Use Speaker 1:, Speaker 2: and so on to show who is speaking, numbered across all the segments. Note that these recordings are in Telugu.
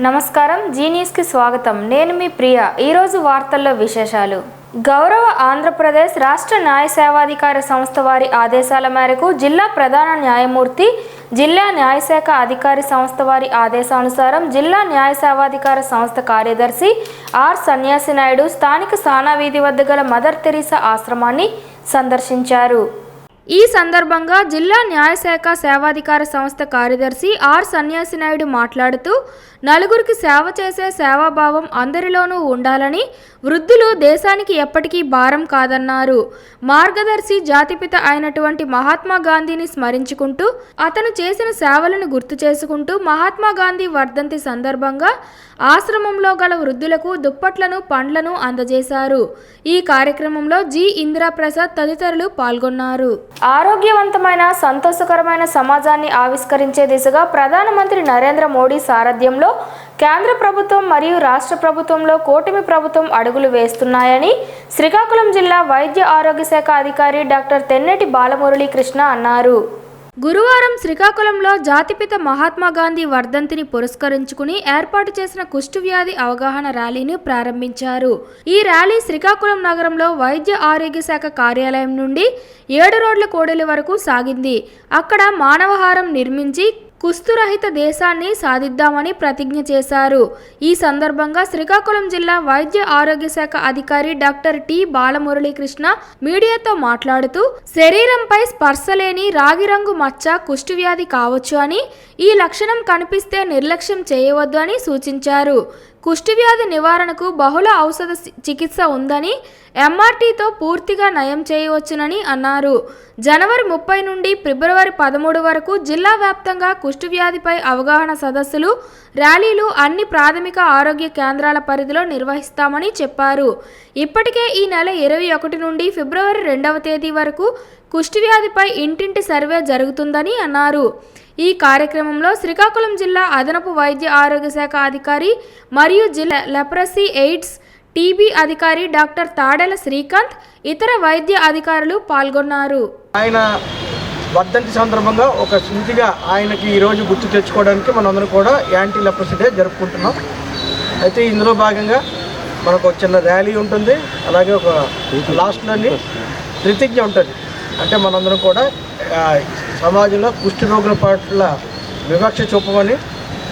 Speaker 1: నమస్కారం, జీ న్యూస్ కి స్వాగతం. నేను మీ ప్రియ. ఈ రోజు వార్తల్లో విశేషాలు. గౌరవ ఆంధ్రప్రదేశ్ రాష్ట్ర న్యాయ సేవాధికార సంస్థ వారి ఆదేశాల మేరకు జిల్లా ప్రధాన న్యాయమూర్తి, జిల్లా న్యాయశాఖ అధికారి సంస్థ వారి ఆదేశానుసారం జిల్లా న్యాయ సేవాధికార సంస్థ కార్యదర్శి ఆర్ సన్యాసి నాయుడు స్థానిక సానా వీధి వద్ద గల మదర్ తెరీసా ఆశ్రమాన్ని సందర్శించారు. ఈ సందర్భంగా జిల్లా న్యాయశాఖ సేవాధికార సంస్థ కార్యదర్శి ఆర్ సన్యాసి నాయుడు మాట్లాడుతూ, నలుగురికి సేవ చేసే సేవాభావం అందరిలోనూ ఉండాలని, వృద్ధులు దేశానికి ఎప్పటికీ భారం కాదన్నారు. మార్గదర్శి జాతిపిత అయినటువంటి మహాత్మా గాంధీని స్మరించుకుంటూ, అతను చేసిన సేవలను గుర్తు చేసుకుంటూ మహాత్మా గాంధీ వర్ధంతి సందర్భంగా ఆశ్రమంలో గల వృద్ధులకు దుప్పట్లను, పండ్లను అందజేశారు. ఈ కార్యక్రమంలో జి ఇందిరాప్రసాద్ తదితరులు పాల్గొన్నారు. ఆరోగ్యవంతమైన, సంతోషకరమైన సమాజాన్ని ఆవిష్కరించే దిశగా ప్రధానమంత్రి నరేంద్ర మోడీ సారథ్యంలో కేంద్ర ప్రభుత్వం మరియు రాష్ట్ర ప్రభుత్వంలో కూటమి ప్రభుత్వం అడుగులు వేస్తున్నాయని శ్రీకాకుళం జిల్లా వైద్య ఆరోగ్య శాఖ అధికారి డాక్టర్ తెన్నెటి బాలమురళీకృష్ణ అన్నారు. గురువారం శ్రీకాకుళంలో జాతిపిత మహాత్మా గాంధీ వర్ధంతిని పురస్కరించుకుని ఏర్పాటు చేసిన కుష్ఠవ్యాధి అవగాహన ర్యాలీని ప్రారంభించారు. ఈ ర్యాలీ శ్రీకాకుళం నగరంలో వైద్య ఆరోగ్య శాఖ కార్యాలయం నుండి 7 రోడ్ల కూడలి వరకు సాగింది. అక్కడ మానవహారం నిర్మించి కుష్ఠరహిత దేశాన్ని సాధిద్దామని ప్రతిజ్ఞ చేశారు. ఈ సందర్భంగా శ్రీకాకుళం జిల్లా వైద్య ఆరోగ్య శాఖ అధికారి డాక్టర్ టి బాలమురళీకృష్ణ మీడియాతో మాట్లాడుతూ, శరీరంపై స్పర్శ లేని రాగి రంగు మచ్చ కుష్ఠవ్యాధి కావచ్చు అని, ఈ లక్షణం కనిపిస్తే నిర్లక్ష్యం చేయవద్దు అని సూచించారు. కుష్ఠవ్యాధి నివారణకు బహుళ ఔషధ చికిత్స ఉందని, ఎంఆర్టీతో పూర్తిగా నయం చేయవచ్చునని అన్నారు. జనవరి 30 నుండి ఫిబ్రవరి 13 వరకు జిల్లా వ్యాప్తంగా కుష్ఠవ్యాధిపై అవగాహన సదస్సులు, ర్యాలీలు అన్ని ప్రాథమిక ఆరోగ్య కేంద్రాల పరిధిలో నిర్వహిస్తామని చెప్పారు. ఇప్పటికే ఈ నెల 21 నుండి ఫిబ్రవరి 2వ తేదీ వరకు కుష్ఠవ్యాధిపై ఇంటింటి సర్వే జరుగుతుందని అన్నారు. ఈ కార్యక్రమంలో శ్రీకాకుళం జిల్లా అదనపు వైద్య ఆరోగ్య శాఖ అధికారి మరియు జిల్లా లెప్రసీ, ఎయిడ్స్, టీబీ అధికారి డాక్టర్ తాడెల శ్రీకాంత్, ఇతర వైద్య అధికారులు పాల్గొన్నారు.
Speaker 2: ఆయన వర్ధంతి సందర్భంగా ఒక స్మృతిగా ఆయనకి ఈరోజు గుర్తు తెచ్చుకోవడానికి మనందరం కూడా యాంటీ లెప్రసీ డే జరుపుకుంటున్నాం. అయితే ఇందులో భాగంగా మనకు ఒక చిన్న ర్యాలీ ఉంటుంది, అలాగే ఒక లాస్ట్లోని ప్రతిజ్ఞ ఉంటుంది. అంటే మనందరం కూడా సమాజంలో కుష్ఠ రోగుల పట్ల వివక్ష చూపమని,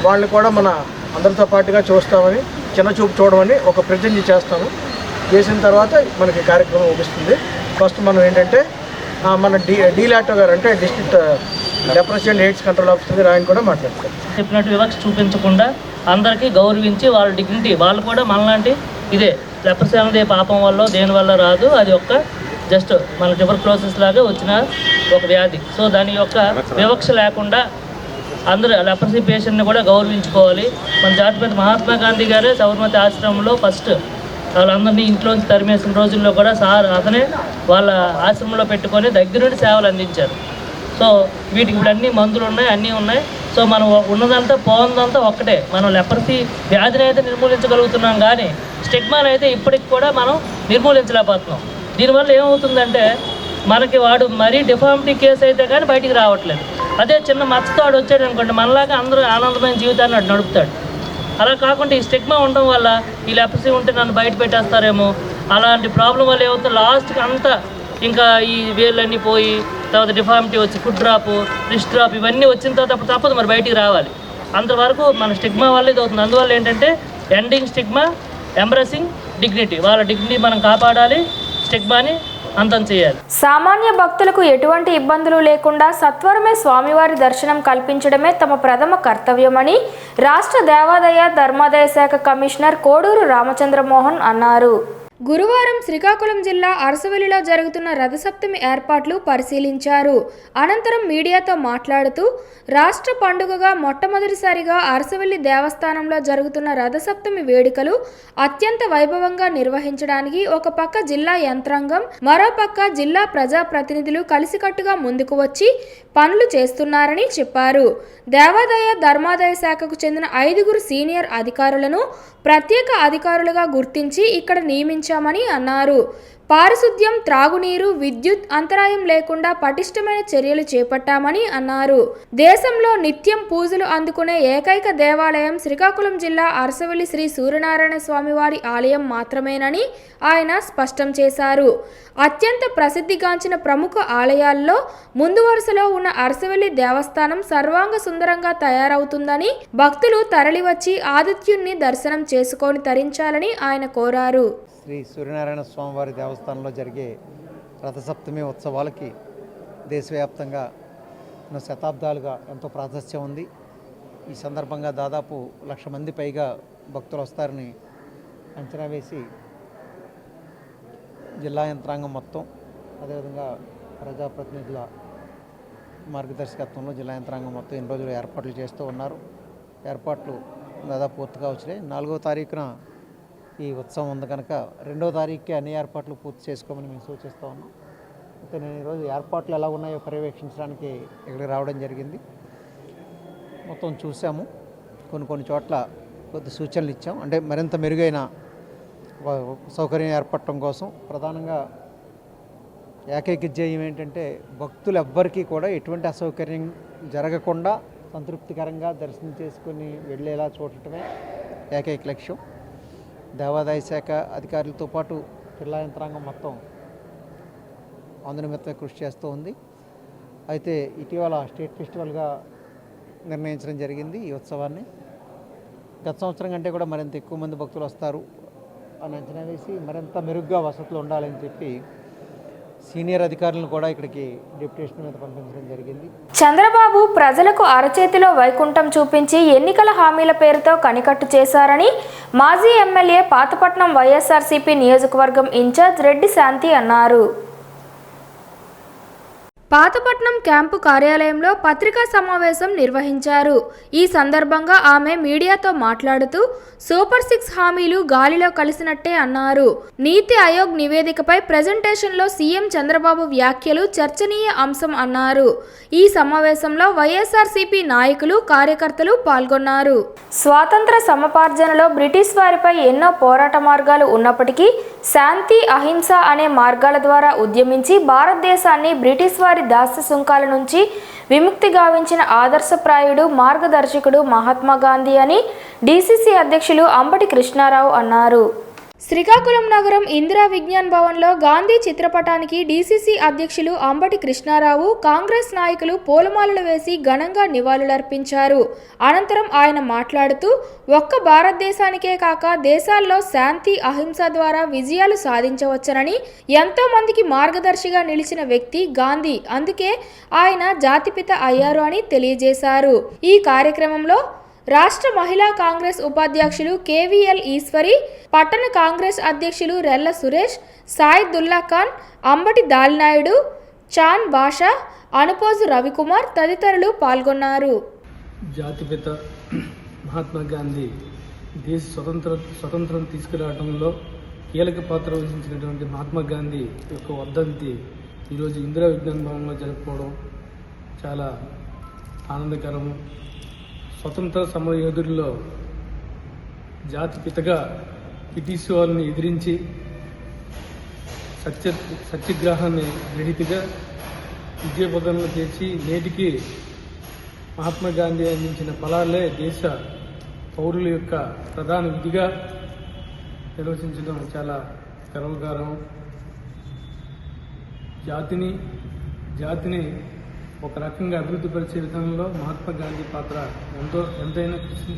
Speaker 2: వాళ్ళని కూడా మన అందరితో పాటుగా చూస్తామని, చిన్న చూపు చూడమని ఒక ప్రతిజ్ఞ చేస్తాము. చేసిన తర్వాత మనకి కార్యక్రమం ముగుస్తుంది. ఫస్ట్ మనం ఏంటంటే మన డీలాటో గారు, అంటే district leprosy and AIDS control officer గారు, ఆయన కూడా మాట్లాడతారు.
Speaker 3: చెప్పినట్టు వివక్ష చూపించకుండా అందరికీ గౌరవించి వాళ్ళ డిగ్నిటీ, వాళ్ళు కూడా మనలాంటి ఇదే లెప్రసీ అనేది పాపం వల్ల దేనివల్ల రాదు, అది ఒక్క జస్ట్ మన ట్యూబర్క్లోసిస్ లాగా వచ్చిన ఒక వ్యాధి. సో దాని యొక్క వివక్ష లేకుండా అందరూ లెప్రసీ పేషెంట్ని కూడా గౌరవించుకోవాలి. మన జాతిపిత మహాత్మా గాంధీ గారే సబర్మతి ఆశ్రమంలో ఫస్ట్ వాళ్ళందరినీ ఇంట్లోంచి తరిమేసిన రోజుల్లో కూడా అతనే వాళ్ళ ఆశ్రమంలో పెట్టుకొని దగ్గరుండి సేవలు అందించారు. సో వీటికి ఇప్పుడు అన్ని మందులు ఉన్నాయి, అన్నీ ఉన్నాయి. సో మనం ఉన్నదంతా పోందంతా ఒక్కటే. మనం లెప్రసీ వ్యాధిని అయితే నిర్మూలించగలుగుతున్నాం, కానీ స్టిగ్మాని అయితే ఇప్పటికి కూడా మనం నిర్మూలించలేకపోతున్నాం. దీనివల్ల ఏమవుతుందంటే, మనకి వాడు మరీ డిఫార్మిటీ కేసు అయితే కానీ బయటికి రావట్లేదు. అదే చిన్న మచ్చతో వాడు వచ్చాడు అనుకోండి, మనలాగా అందరూ ఆనందమైన జీవితాన్ని వాడు నడుపుతాడు. అలా కాకుండా ఈ స్టిగ్మా ఉండడం వల్ల ఈ లెప్రసీ ఉంటే నన్ను బయట పెట్టేస్తారేమో, అలాంటి ప్రాబ్లం వల్ల ఏమవుతుంది, లాస్ట్కి అంతా ఇంకా ఈ వేళ్ళన్నీ పోయి, తర్వాత డిఫార్మిటీ వచ్చి ఫుడ్ డ్రాప్, రిస్ట్ డ్రాప్ ఇవన్నీ వచ్చిన తర్వాత అప్పుడు తప్పదు మరి బయటికి రావాలి. అంతవరకు మన స్టిగ్మా వల్ల ఇది అవుతుంది. అందువల్ల ఏంటంటే ఎండింగ్ స్టిగ్మా, ఎంబ్రసింగ్ డిగ్నిటీ. వాళ్ళ డిగ్నిటీ మనం కాపాడాలి, స్టిగ్మాని అంతం చేయాలి.
Speaker 1: సామాన్య భక్తులకు ఎటువంటి ఇబ్బందులు లేకుండా సత్వరమే స్వామివారి దర్శనం కల్పించడమే తమ ప్రథమ కర్తవ్యమని రాష్ట్ర దేవాదాయ ధర్మాదాయ శాఖ కమిషనర్ కోడూరు రామచంద్రమోహన్ అన్నారు. గురువారం శ్రీకాకుళం జిల్లా అరసవల్లిలో జరుగుతున్న రథసప్తమి ఏర్పాట్లు పరిశీలించారు. అనంతరం మీడియాతో మాట్లాడుతూ, రాష్ట్ర పండుగగా మొట్టమొదటిసారిగా అరసవల్లి దేవస్థానంలో జరుగుతున్న రథసప్తమి వేడుకలు అత్యంత వైభవంగా నిర్వహించడానికి ఒక పక్క జిల్లా యంత్రాంగం, మరోపక్క జిల్లా ప్రజాప్రతినిధులు కలిసికట్టుగా ముందుకు వచ్చి పనులు చేస్తున్నారని చెప్పారు. దేవాదాయ ధర్మాదాయ శాఖకు చెందిన 5 సీనియర్ అధికారులను ప్రత్యేక అధికారులుగా గుర్తించి ఇక్కడ నియమించారు నిర్మించామని అన్నారు. పారిశుద్ధ్యం, త్రాగునీరు, విద్యుత్ అంతరాయం లేకుండా పటిష్టమైన చర్యలు చేపట్టామని అన్నారు. దేశంలో నిత్యం పూజలు అందుకునే ఏకైక దేవాలయం శ్రీకాకుళం జిల్లా అరసవల్లి శ్రీ సూర్యనారాయణ స్వామివారి ఆలయం మాత్రమేనని ఆయన స్పష్టం చేశారు. అత్యంత ప్రసిద్ధిగాంచిన ప్రముఖ ఆలయాల్లో ముందు వరుసలో ఉన్న అరసవల్లి దేవస్థానం సర్వాంగ సుందరంగా తయారవుతుందని, భక్తులు తరలివచ్చి ఆదిత్యుణ్ణి దర్శనం చేసుకొని తరించాలని ఆయన కోరారు.
Speaker 4: శ్రీ సూర్యనారాయణ స్వామివారి దేవస్థానంలో జరిగే రథసప్తమి ఉత్సవాలకి దేశవ్యాప్తంగా శతాబ్దాలుగా ఎంతో ప్రాశస్త్యం ఉంది. ఈ సందర్భంగా దాదాపు 1,00,000 మంది పైగా భక్తులు వస్తారని అంచనా వేసి జిల్లా యంత్రాంగం మొత్తం, అదేవిధంగా ప్రజాప్రతినిధుల మార్గదర్శకత్వంలో జిల్లా యంత్రాంగం మొత్తం ఎన్ని రోజులు ఏర్పాట్లు చేస్తూ ఉన్నారు. ఏర్పాట్లు దాదాపు పూర్తిగా వచ్చినాయి. 4వ తారీఖున ఈ ఉత్సవం ఉంది కనుక 2వ తారీఖుకి అన్ని ఏర్పాట్లు పూర్తి చేసుకోమని మేము సూచిస్తూ ఉన్నాం. అయితే నేను ఈరోజు ఏర్పాట్లు ఎలా ఉన్నాయో పర్యవేక్షించడానికి ఇక్కడికి రావడం జరిగింది. మొత్తం చూసాము. కొన్ని చోట్ల కొద్ది సూచనలు ఇచ్చాం. అంటే మరింత మెరుగైన సౌకర్యం ఏర్పడటం కోసం ప్రధానంగా ఏకైక ధ్యేయం ఏంటంటే భక్తులు ఎవ్వరికీ కూడా ఎటువంటి అసౌకర్యం జరగకుండా సంతృప్తికరంగా దర్శనం చేసుకుని వెళ్ళేలా చూడటమే ఏకైక లక్ష్యం. దేవాదాయ శాఖ అధికారులతో పాటు జిల్లా యంత్రాంగం మొత్తం అందునిమిత్తమే కృషి చేస్తూ ఉంది. అయితే ఇటీవల స్టేట్ ఫెస్టివల్గా నిర్ణయించడం జరిగింది ఈ ఉత్సవాన్ని. గత సంవత్సరం కంటే కూడా మరింత ఎక్కువ మంది భక్తులు వస్తారు అని అంచనా వేసి మరింత మెరుగ్గా వసతులు ఉండాలని చెప్పి సీనియర్ అధికారులను కూడా ఇక్కడికి డెప్యుటేషన్ మీద పంపించడం జరిగింది.
Speaker 1: చంద్రబాబు ప్రజలకు అరచేతిలో వైకుంఠం చూపించి ఎన్నికల హామీల పేరుతో కనికట్టు చేశారని మాజీ ఎమ్మెల్యే పాతపట్నం వైఎస్ఆర్సీపీ నియోజకవర్గం ఇన్ఛార్జ్ రెడ్డి శాంతి అన్నారు. పాతపట్నం క్యాంపు కార్యాలయంలో పత్రికా సమావేశం నిర్వహించారు. ఈ సందర్భంగా ఆమె మీడియాతో మాట్లాడుతూ సూపర్ 6 హామీలు గాలిలో కలిసినట్టే అన్నారు. నీతి ఆయోగ్ నివేదికపై ప్రెజెంటేషన్లో సీఎం చంద్రబాబు వ్యాఖ్యలు చర్చనీయ అంశం అన్నారు. ఈ సమావేశంలో వైఎస్ఆర్సీపీ నాయకులు, కార్యకర్తలు పాల్గొన్నారు. స్వాతంత్ర సముపార్జనలో బ్రిటిష్ వారిపై ఎన్నో పోరాట మార్గాలు ఉన్నప్పటికీ శాంతి, అహింస అనే మార్గాల ద్వారా ఉద్యమించి భారతదేశాన్ని బ్రిటిష్ వారి దాస్య సుంకాల నుంచి విముక్తి గావించిన ఆదర్శప్రాయుడు, మార్గదర్శకుడు మహాత్మా గాంధీ అని డీసీసీ అధ్యక్షులు అంబటి కృష్ణారావు అన్నారు. శ్రీకాకుళం నగరం ఇందిరా విజ్ఞాన్ భవన్లో గాంధీ చిత్రపటానికి డీసీసీ అధ్యక్షులు అంబటి కృష్ణారావు, కాంగ్రెస్ నాయకులు పూలమాలలు వేసి ఘనంగా నివాళులర్పించారు. అనంతరం ఆయన మాట్లాడుతూ ఒక్క భారతదేశానికే కాక దేశాల్లో శాంతి, అహింస ద్వారా విజయాలు సాధించవచ్చునని, ఎంతో మందికి మార్గదర్శిగా నిలిచిన వ్యక్తి గాంధీ, అందుకే ఆయన జాతిపిత అయ్యారు అని తెలియజేశారు. ఈ కార్యక్రమంలో రాష్ట్ర మహిళా కాంగ్రెస్ ఉపాధ్యక్షులు కేవీఎల్ ఈశ్వరి, పట్టణ కాంగ్రెస్ అధ్యక్షులు రెల్ల సురేష్, సాయిదుల్లా ఖాన్, అంబటి దాలినాయుడు, చాన్ బాషా, అనుపోజు రవికుమార్ తదితరులు పాల్గొన్నారు.
Speaker 5: జాతిపిత మహాత్మా గాంధీ దేశ స్వతంత్రం తీసుకురావడంలో కీలక పాత్ర వహించినటువంటి మహాత్మా గాంధీ యొక్క వర్ధంతి ఈరోజు ఇందిరా విజ్ఞాన భవన్లో జరుపుకోవడం చాలా ఆనందకరము. స్వతంత్ర సమరయోధుల్లో జాతిపితగా బ్రిటిష్ వారిని ఎదిరించి సత్యాగ్రహాన్ని గ్రహీతగా విజయపదంలో చేర్చి నేటికి మహాత్మా గాంధీ అందించిన ఫలాలే దేశ పౌరుల యొక్క ప్రధాన విధిగా నిర్వచించడం చాలా గర్వకారం. జాతిని ఒక రకంగా అభివృద్ధి పరిచే విధానంలో మహాత్మా గాంధీ పాత్ర ఎంతైనా కృషి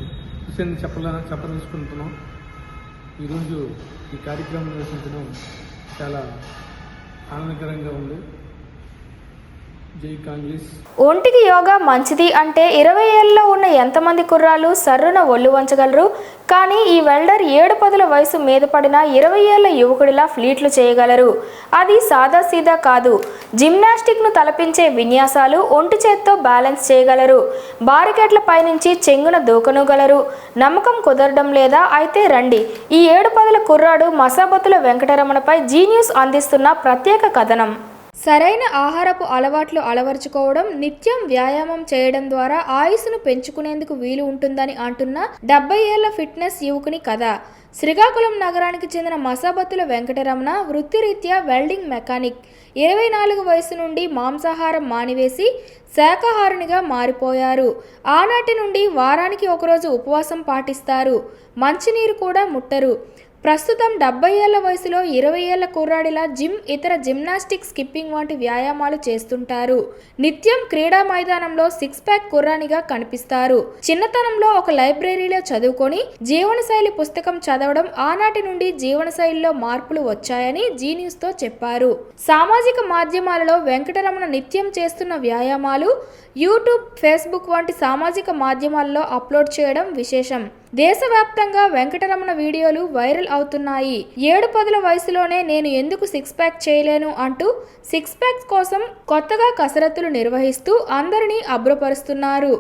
Speaker 5: అని చెప్పదలుచుకుంటున్నాం. ఈరోజు ఈ కార్యక్రమం నిర్వహించడం చాలా ఆనందకరంగా ఉంది. జై కాంగ్రెస్.
Speaker 1: ఒంటికి యోగా మంచిది అంటే 20 ఏళ్లలో ఉన్న ఎంతమంది కుర్రాళ్ళు సర్రున ఒళ్ళు వంచగలరు? కానీ ఈ వెల్డర్ 7 పదుల వయసు మీద పడిన 20 ఏళ్ల యువకుడిలా ఫ్లీట్లు చేయగలరు. అది సాదాసీదా కాదు. జిమ్నాస్టిక్ను తలపించే విన్యాసాలు, ఒంటి చేత్తో బ్యాలెన్స్ చేయగలరు. బారికేట్ల పైనుంచి చెంగున దూకనుగలరు. నమ్మకం కుదరడం లేదా? అయితే రండి, ఈ 7 పదుల కుర్రాడు మసాబతుల వెంకటరమణపై జీ న్యూస్ అందిస్తున్న ప్రత్యేక కథనం. సరైన ఆహారపు అలవాట్లు అలవర్చుకోవడం, నిత్యం వ్యాయామం చేయడం ద్వారా ఆయుస్సును పెంచుకునేందుకు వీలు ఉంటుందని అంటున్న 70 ఏళ్ల ఫిట్నెస్ యువకుని కథ. శ్రీకాకుళం నగరానికి చెందిన మసాబత్తుల వెంకటరమణ వృత్తిరీత్యా వెల్డింగ్ మెకానిక్. 24 వయసు నుండి మాంసాహారం మానివేసి శాకాహారునిగా మారిపోయారు. ఆనాటి నుండి వారానికి ఒకరోజు ఉపవాసం పాటిస్తారు. మంచినీరు కూడా ముట్టరు. ప్రస్తుతం 70 ఏళ్ల వయసులో 20 ఏళ్ల కుర్రాడిలా జిమ్, ఇతర జిమ్నాస్టిక్, స్కిప్పింగ్ వంటి వ్యాయామాలు చేస్తుంటారు. నిత్యం క్రీడా మైదానంలో 6 ప్యాక్ కుర్రానిగా కనిపిస్తారు. చిన్నతనంలో ఒక లైబ్రరీలో చదువుకొని జీవనశైలి పుస్తకం చదవడం ఆనాటి నుండి జీవనశైలిలో మార్పులు వచ్చాయని జీ న్యూస్తో చెప్పారు. సామాజిక మాధ్యమాలలో వెంకటరమణ నిత్యం చేస్తున్న వ్యాయామాలు యూట్యూబ్, ఫేస్బుక్ వంటి సామాజిక మాధ్యమాల్లో అప్లోడ్ చేయడం విశేషం. దేశవ్యాప్తంగా వెంకటరమణ వీడియోలు వైరల్ అవుతున్నాయి. 7-10 వయసులోనే నేను ఎందుకు 6 ప్యాక్ చేయలేను అంటూ 6 ప్యాక్ కోసం కొత్తగా కసరత్తులు నిర్వహిస్తూ అందరినీ అబ్బురపరుస్తున్నారు.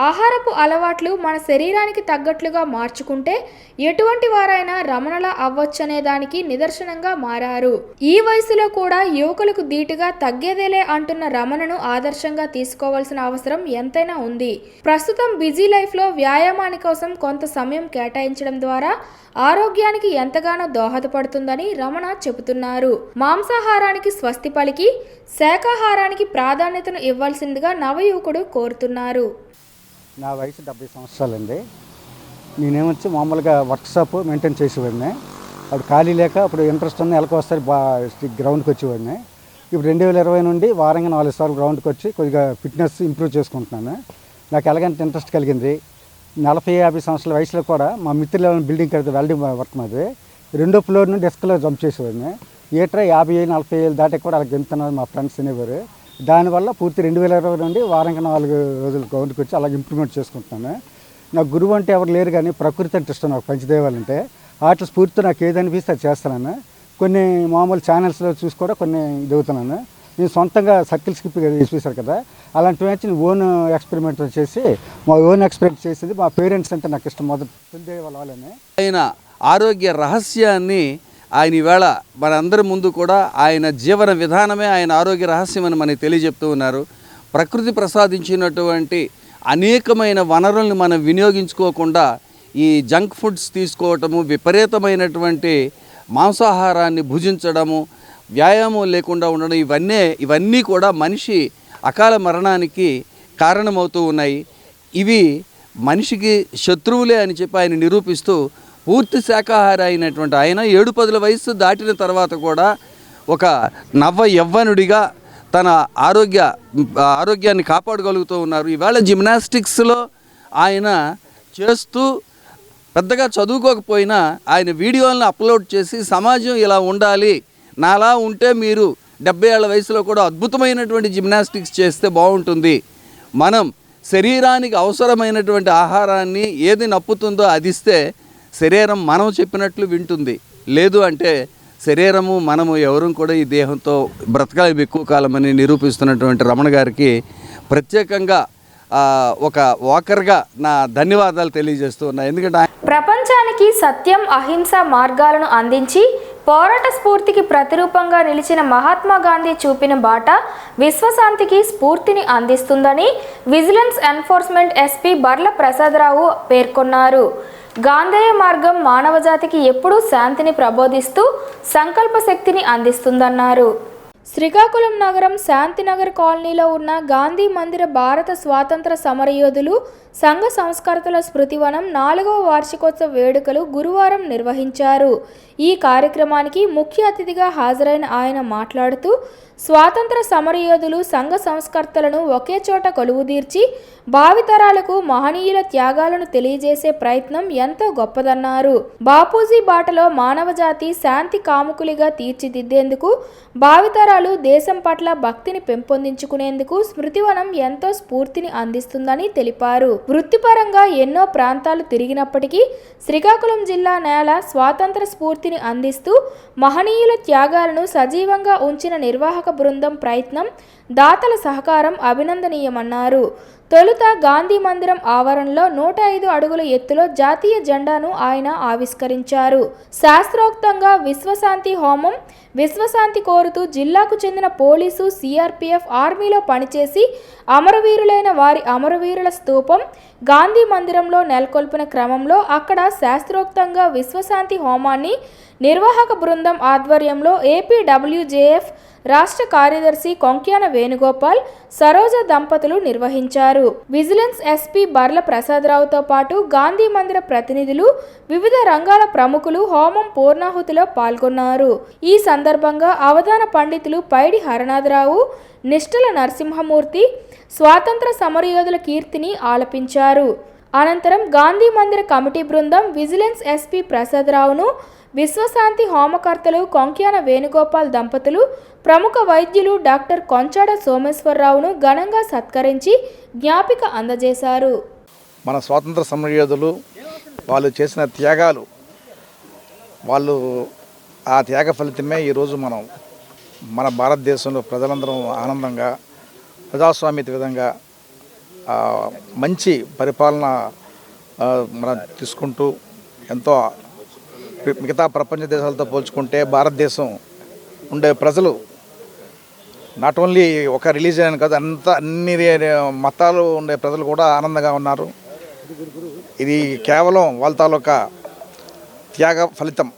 Speaker 1: ఆహారపు అలవాట్లు మన శరీరానికి తగ్గట్లుగా మార్చుకుంటే ఎటువంటి వారైనా రమణలా అవ్వచ్చనే దానికి నిదర్శనంగా మారారు. ఈ వయసులో కూడా యువకులకు ధీటుగా తగ్గేదేలే అంటున్న రమణను ఆదర్శంగా తీసుకోవాల్సిన అవసరం ఎంతైనా ఉంది. ప్రస్తుతం బిజీ లైఫ్లో వ్యాయామాని కోసం కొంత సమయం కేటాయించడం ద్వారా ఆరోగ్యానికి ఎంతగానో దోహదపడుతుందని రమణ చెబుతున్నారు. మాంసాహారానికి స్వస్తి పలికి శాకాహారానికి ప్రాధాన్యతను ఇవ్వాల్సిందిగా నవయువకుడు కోరుతున్నారు.
Speaker 6: నా వయసు 70 సంవత్సరాలండి. నేనేమొచ్చి మామూలుగా వర్క్షాప్ మెయింటైన్ చేసేవాడిని. అప్పుడు ఖాళీ లేక అప్పుడు ఇంట్రెస్ట్ ఉన్న నెలకు ఒకసారి గ్రౌండ్కి వచ్చేవాడిని. ఇప్పుడు 2020 నుండి వారంగా 4 సార్లు గ్రౌండ్కి వచ్చి కొద్దిగా ఫిట్నెస్ ఇంప్రూవ్ చేసుకుంటున్నాను. నాకు ఎలాగంటే ఇంట్రెస్ట్ కలిగింది. 40-50 సంవత్సరాల వయసులో కూడా మా మిత్రులు బిల్డింగ్ కడితే వెల్డింగ్ వర్క్ మాది 2వ ఫ్లోర్ నుండి డెస్క్లో జంప్ చేసేవాడిని. ఏట్రా 50-40 ఏళ్ళు దాటి కూడా అలా గెంతున్నారు మా ఫ్రెండ్స్ అనేవారు. దానివల్ల పూర్తి 2020 నుండి వారానికి 4 రోజులు గ్రౌండ్కి వచ్చి అలాగే ఇంప్రూవ్మెంట్ చేసుకుంటున్నాను. నాకు గురువు అంటే ఎవరు లేరు, కానీ ప్రకృతి అంటే ఇష్టం నాకు. పంచదేవాలంటే వాటి స్ఫూర్తి నాకు ఏదనిపిస్తే అది చేస్తున్నాను. కొన్ని మామూలు ఛానల్స్లో చూసి కూడా కొన్ని దిగుతున్నాను. నేను సొంతంగా సర్కిల్ స్కిప్ చూశారు కదా, అలాంటివి ఓన్ ఎక్స్పెరిమెంట్ చేసి చేసేది మా పేరెంట్స్ అంటే నాకు ఇష్టం. మొదటి వాళ్ళని
Speaker 7: ఆయన ఆరోగ్య రహస్యాన్ని ఆయన ఈవేళ మనందరి ముందు కూడా ఆయన జీవన విధానమే ఆయన ఆరోగ్య రహస్యం అని మనకి తెలియజెప్తూ ఉన్నారు. ప్రకృతి ప్రసాదించినటువంటి అనేకమైన వనరుల్ని మనం వినియోగించుకోకుండా ఈ జంక్ ఫుడ్స్ తీసుకోవటము, విపరీతమైనటువంటి మాంసాహారాన్ని భుజించడము, వ్యాయామం లేకుండా ఉండడం, ఇవన్నీ కూడా మనిషి అకాల మరణానికి కారణమవుతూ ఉన్నాయి. ఇవి మనిషికి శత్రువులే అని చెప్పి ఆయన నిరూపిస్తూ పూర్తి శాకాహారి అయినటువంటి ఆయన 7-10 వయసు దాటిన తర్వాత కూడా ఒక నవ యవ్వనుడిగా తన ఆరోగ్యాన్ని కాపాడగలుగుతూ ఉన్నారు. ఈవేళ జిమ్నాస్టిక్స్లో ఆయన చేస్తూ పెద్దగా చదువుకోకపోయినా ఆయన వీడియోలను అప్లోడ్ చేసి సమాజం ఇలా ఉండాలి, నాలా ఉంటే మీరు 70 ఏళ్ల వయసులో కూడా అద్భుతమైనటువంటి జిమ్నాస్టిక్స్ చేస్తే బాగుంటుంది, మనం శరీరానికి అవసరమైనటువంటి ఆహారాన్ని ఏది నప్పుతుందో అది ఇస్తే శరీరం మనం చెప్పినట్లు వింటుంది. లేదు అంటే శరీరము మనము ఎవరూ కూడా ఈ దేహంతో బ్రతకాలి ఎక్కువ కాలమని నిరూపిస్తున్నటువంటి రమణ గారికి ప్రత్యేకంగా ఒక వాకర్గా నా ధన్యవాదాలు తెలియజేస్తూ ఉన్నా. ఎందుకంటే
Speaker 1: ప్రపంచానికి సత్యం, అహింస మార్గాలను అందించి పోరాట స్ఫూర్తికి ప్రతిరూపంగా నిలిచిన మహాత్మా గాంధీ చూపిన బాట విశ్వశాంతికి స్ఫూర్తిని అందిస్తుందని vigilance enforcement SP Barla Prasadarao పేర్కొన్నారు. గాంధేయ మార్గం మానవజాతికి ఎప్పుడూ శాంతిని ప్రబోధిస్తూ సంకల్ప శక్తిని అందిస్తుందన్నారు. శ్రీకాకుళం నగరం శాంతినగర్ కాలనీలో ఉన్న గాంధీ మందిర భారత స్వాతంత్ర సమరయోధులు సంఘ సంస్కర్తల స్మృతివనం 4వ వార్షికోత్సవ వేడుకలు గురువారం నిర్వహించారు. ఈ కార్యక్రమానికి ముఖ్య అతిథిగా హాజరైన ఆయన మాట్లాడుతూ స్వాతంత్ర సమరయోధులు సంఘ సంస్కర్తలను ఒకే చోట కొలువుదీర్చి భావితరాలకు మహనీయుల త్యాగాలను తెలియజేసే ప్రయత్నం ఎంతో గొప్పదన్నారు. బాపూజీ బాటలో మానవజాతి శాంతి కాముకులిగా తీర్చిదిద్దేందుకు, భావితరాలు దేశం పట్ల భక్తిని పెంపొందించుకునేందుకు స్మృతివనం ఎంతో స్ఫూర్తిని అందిస్తుందని తెలిపారు. వృత్తిపరంగా ఎన్నో ప్రాంతాలు తిరిగినప్పటికీ శ్రీకాకుళం జిల్లా నేల స్వాతంత్ర స్ఫూర్తిని అందిస్తూ మహనీయుల త్యాగాలను సజీవంగా ఉంచిన నిర్వాహక బృందం ప్రయత్నం, దాతల సహకారం అభినందనీయమన్నారు. తొలుత గాంధీ మందిరం ఆవరణలో 105 అడుగుల ఎత్తులో జాతీయ జెండాను ఆయన ఆవిష్కరించారు. శాస్త్రోక్తంగా విశ్వశాంతి హోమం, విశ్వశాంతి కోరుతూ జిల్లాకు చెందిన పోలీసు, సిఆర్పిఎఫ్, ఆర్మీలో పనిచేసి అమరవీరులైన వారి అమరవీరుల స్తూపం గాంధీ మందిరంలో నెలకొల్పిన క్రమంలో అక్కడ శాస్త్రోక్తంగా విశ్వశాంతి హోమాన్ని నిర్వాహక బృందం ఆధ్వర్యంలో ఏపీడబ్ల్యూజేఎఫ్ రాష్ట్ర కార్యదర్శి కొంక్యాన వేణుగోపాల్, సరోజ దంపతులు నిర్వహించారు. విజిలెన్స్ ఎస్పీ బర్ల ప్రసాదరావుతో పాటు గాంధీ మందిర ప్రతినిధులు, వివిధ రంగాల ప్రముఖులు హోమం పూర్ణాహుతిలో పాల్గొన్నారు. ఈ సందర్భంగా అవధాన పండితులు పైడి హరనాథరావు, నిష్టల నరసింహమూర్తి స్వాతంత్ర సమరయోధుల కీర్తిని ఆలపించారు. అనంతరం గాంధీ మందిర కమిటీ బృందం విజిలెన్స్ ఎస్పీ ప్రసాదరావును, విశ్వశాంతి హోమకర్తలు కొంక్యాన వేణుగోపాల్ దంపతులు, ప్రముఖ వైద్యులు డాక్టర్ కొంచాడ సోమేశ్వరరావును ఘనంగా సత్కరించి జ్ఞాపిక అందజేశారు.
Speaker 8: మన స్వాతంత్ర సమరయోధులు వాళ్ళు చేసిన త్యాగాలు, వాళ్ళు ఆ త్యాగ ఫలితమే ఈరోజు మన భారతదేశంలో ప్రజలందరం ఆనందంగా ప్రజాస్వామ్యత విధంగా మంచి పరిపాలన మనం తీసుకుంటూ ఎంతో మిగతా ప్రపంచ దేశాలతో పోల్చుకుంటే భారతదేశం ఉండే ప్రజలు నాట్ ఓన్లీ ఒక రిలీజియన్ అని కాదు, అన్ని మతాలు ఉండే ప్రజలు కూడా ఆనందంగా ఉన్నారు. ఇది కేవలం వాళ్ళ తాలూకా త్యాగ ఫలితం.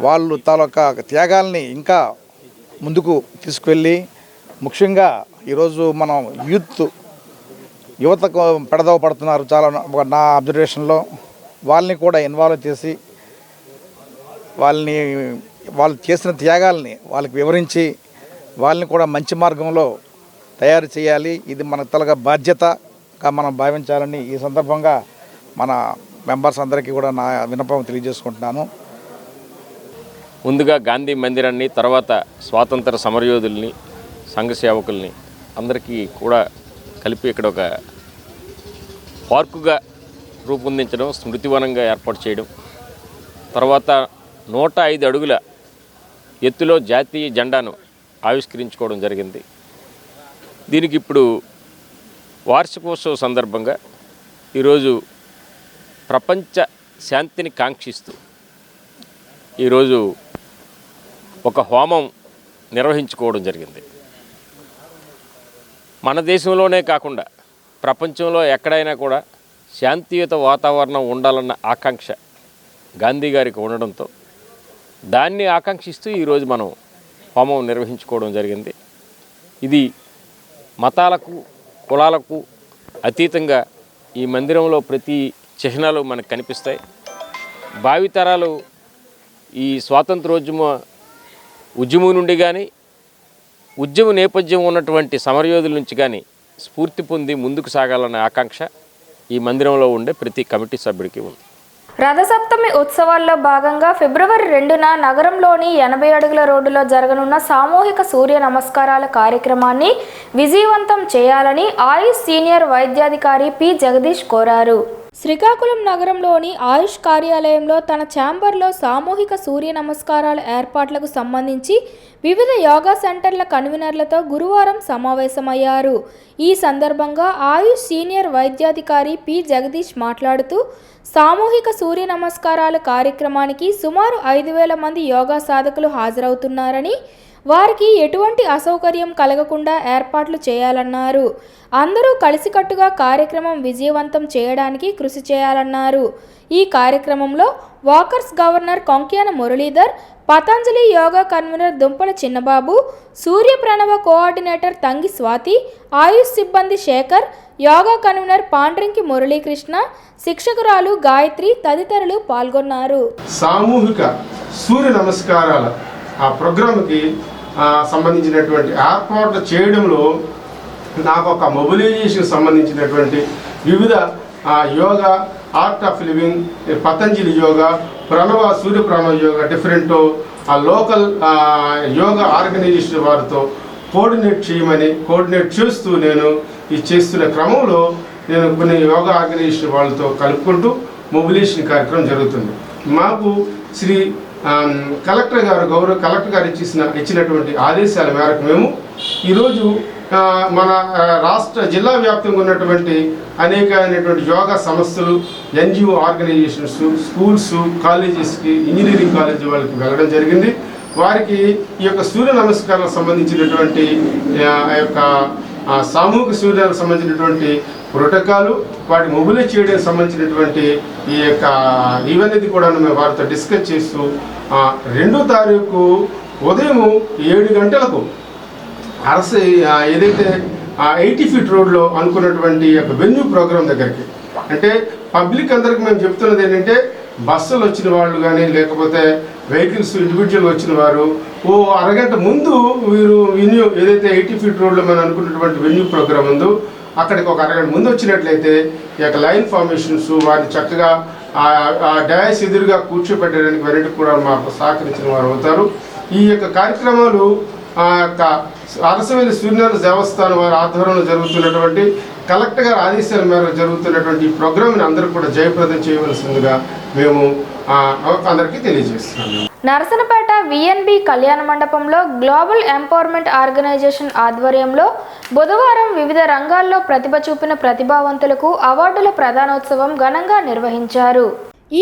Speaker 8: వాళ్ళు తాలూకా త్యాగాల్ని ఇంకా ముందుకు తీసుకువెళ్ళి, ముఖ్యంగా ఈరోజు మనం యువతకు పెడదవ పడుతున్నారు చాలా నా అబ్జర్వేషన్లో. వాళ్ళని కూడా ఇన్వాల్వ్ చేసి వాళ్ళు చేసిన త్యాగాల్ని వాళ్ళకి వివరించి వాళ్ళని కూడా మంచి మార్గంలో తయారు చేయాలి. ఇది మన తలగా బాధ్యతగా మనం భావించాలని ఈ సందర్భంగా మన మెంబర్స్ అందరికీ కూడా నా విన్నపం తెలియజేసుకుంటున్నాను.
Speaker 9: ముందుగా గాంధీ మందిరాన్ని, తర్వాత స్వాతంత్ర సమరయోధుల్ని, సంఘ సేవకుల్ని అందరికీ కూడా కలిపి ఇక్కడ ఒక పార్కుగా రూపొందించడం, స్మృతివనంగా ఏర్పాటు చేయడం, తర్వాత 105 అడుగుల ఎత్తులో జాతీయ జెండాను ఆవిష్కరించుకోవడం జరిగింది. దీనికి ఇప్పుడు వార్షికోత్సవ సందర్భంగా ఈరోజు ప్రపంచ శాంతిని కాంక్షిస్తూ ఈరోజు ఒక హోమం నిర్వహించుకోవడం జరిగింది. మన దేశంలోనే కాకుండా ప్రపంచంలో ఎక్కడైనా కూడా శాంతియుత వాతావరణం ఉండాలన్న ఆకాంక్ష గాంధీ గారికి ఉండడంతో దాన్ని ఆకాంక్షిస్తూ ఈరోజు మనం హోమం నిర్వహించుకోవడం జరిగింది. ఇది మతాలకు, కులాలకు అతీతంగా ఈ మందిరంలో ప్రతి చిహ్నాలు మనకు కనిపిస్తాయి. భావితరాలు ఈ స్వాతంత్రోద్యమ ఉద్యమం నుండి కానీ, ఉద్యమ నేపథ్యం ఉన్నటువంటి సమరయోధుల నుంచి కానీ స్ఫూర్తి పొంది ముందుకు సాగాలనే ఆకాంక్ష ఈ మందిరంలో ఉండే ప్రతి కమిటీ సభ్యుడికి ఉంది.
Speaker 1: రథసప్తమి ఉత్సవాల్లో భాగంగా ఫిబ్రవరి 2న నగరంలోని 80 అడుగుల రోడ్డులో జరగనున్న సామూహిక సూర్య నమస్కారాల కార్యక్రమాన్ని విజయవంతం చేయాలని ఆయుష్ సీనియర్ వైద్యాధికారి పి జగదీష్ కోరారు. శ్రీకాకుళం నగరంలోని ఆయుష్ కార్యాలయంలో తన ఛాంబర్లో సామూహిక సూర్య నమస్కారాల ఏర్పాట్లకు సంబంధించి వివిధ యోగా సెంటర్ల కన్వీనర్లతో గురువారం సమావేశమయ్యారు. ఈ సందర్భంగా ఆయుష్ సీనియర్ వైద్యాధికారి పి జగదీష్ మాట్లాడుతూ సామూహిక సూర్య నమస్కారాల కార్యక్రమానికి సుమారు 5,000 మంది యోగా సాధకులు హాజరవుతున్నారని, వారికి ఎటువంటి అసౌకర్యం కలగకుండా ఏర్పాట్లు చేయాలన్నారు. అందరూ కలిసికట్టుగా కార్యక్రమం విజయవంతం చేయడానికి కృషి చేయాలన్నారు. ఈ కార్యక్రమంలో walkers governor Konkyana Muralidhar, Patanjali yoga convener దుంపల చిన్నబాబు, సూర్య ప్రణవ కోఆర్డినేటర్ తంగి స్వాతి, ఆయుష్ సిబ్బంది శేఖర్, యోగా కన్వీనర్ పాండ్రింకి మురళీకృష్ణ, శిక్షకురాలు గాయత్రి తదితరులు పాల్గొన్నారు.
Speaker 10: సామూహిక సూర్య నమస్కారాల ఆ ప్రోగ్రామ్కి సంబంధించినటువంటి ఏర్పాట్లు చేయడంలో నాకు ఒక మొబిలైజేషన్ సంబంధించినటువంటి వివిధ yoga, Art of Living, Patanjali yoga, Surya Pranava yoga, different local yoga organization వారితో కోఆర్డినేట్ చేస్తూ నేను ఈ చేస్తున్న క్రమంలో నేను కొన్ని యోగా ఆర్గనైజేషన్ వాళ్ళతో కలుపుకుంటూ మొబిలైజేషన్ కార్యక్రమం జరుగుతుంది. మాకు శ్రీ కలెక్టర్ గారు ఇచ్చినటువంటి ఆదేశాల మేరకు మేము ఈరోజు మన రాష్ట్ర జిల్లా వ్యాప్తంగా ఉన్నటువంటి అనేకమైనటువంటి యోగా సంస్థలు, ఎన్జిఓ ఆర్గనైజేషన్స్, స్కూల్స్, కాలేజెస్కి, ఇంజనీరింగ్ కాలేజీ వాళ్ళకి వెళ్ళడం జరిగింది. వారికి ఈ యొక్క సూర్య నమస్కారాలకు సంబంధించినటువంటి యొక్క సామూహిక సూర్యాలకు సంబంధించినటువంటి ప్రోటోకాలు, వాటి మొబిలైజ్ చేయడానికి సంబంధించినటువంటి ఈ యొక్క ఇవన్నీ కూడా మేము వారితో డిస్కస్ చేస్తూ 2వ తారీఖు ఉదయం 7 గంటలకు ఏదైతే 80 ఫీట్ రోడ్లో అనుకున్నటువంటి యొక్క వెన్యూ ప్రోగ్రామ్ దగ్గరికి, అంటే పబ్లిక్ అందరికి మేము చెప్తున్నది ఏంటంటే, బస్సులు వచ్చిన వాళ్ళు కానీ లేకపోతే వెహికల్స్ ఇండివిజువల్ వచ్చిన వారు ఓ అరగంట ముందు వీరు వెన్యూ ఏదైతే 80 ఫీట్ రోడ్లో మనం అనుకున్నటువంటి వెన్యూ ప్రోగ్రామ్ ఉందో అక్కడికి ఒక అరగంట ముందు వచ్చినట్లయితే ఈ యొక్క లైన్ ఫార్మేషన్స్ వారిని చక్కగా ఆ డాయస్ ఎదురుగా కూర్చోబెట్టడానికి వెనక్కి కూడా మాకు సహకరించిన వారు అవుతారు. ఈ యొక్క కార్యక్రమాలు యొక్క అరసవెల్లి సూర్యనారాయణ దేవస్థానం వారి ఆధ్వర్యంలో జరుగుతున్నటువంటి కలెక్టర్ గారి ఆదేశాల మేరకు జరుగుతున్నటువంటి ఈ ప్రోగ్రామ్ని అందరూ కూడా జయప్రదం చేయవలసిందిగా మేము అందరికీ తెలియజేస్తున్నాము.
Speaker 1: నరసనపేట విఎన్బి కళ్యాణ మండపంలో గ్లోబల్ ఎంపవర్మెంట్ ఆర్గనైజేషన్ ఆధ్వర్యంలో బుధవారం వివిధ రంగాల్లో ప్రతిభ చూపిన ప్రతిభావంతులకు అవార్డుల ప్రదానోత్సవం ఘనంగా నిర్వహించారు.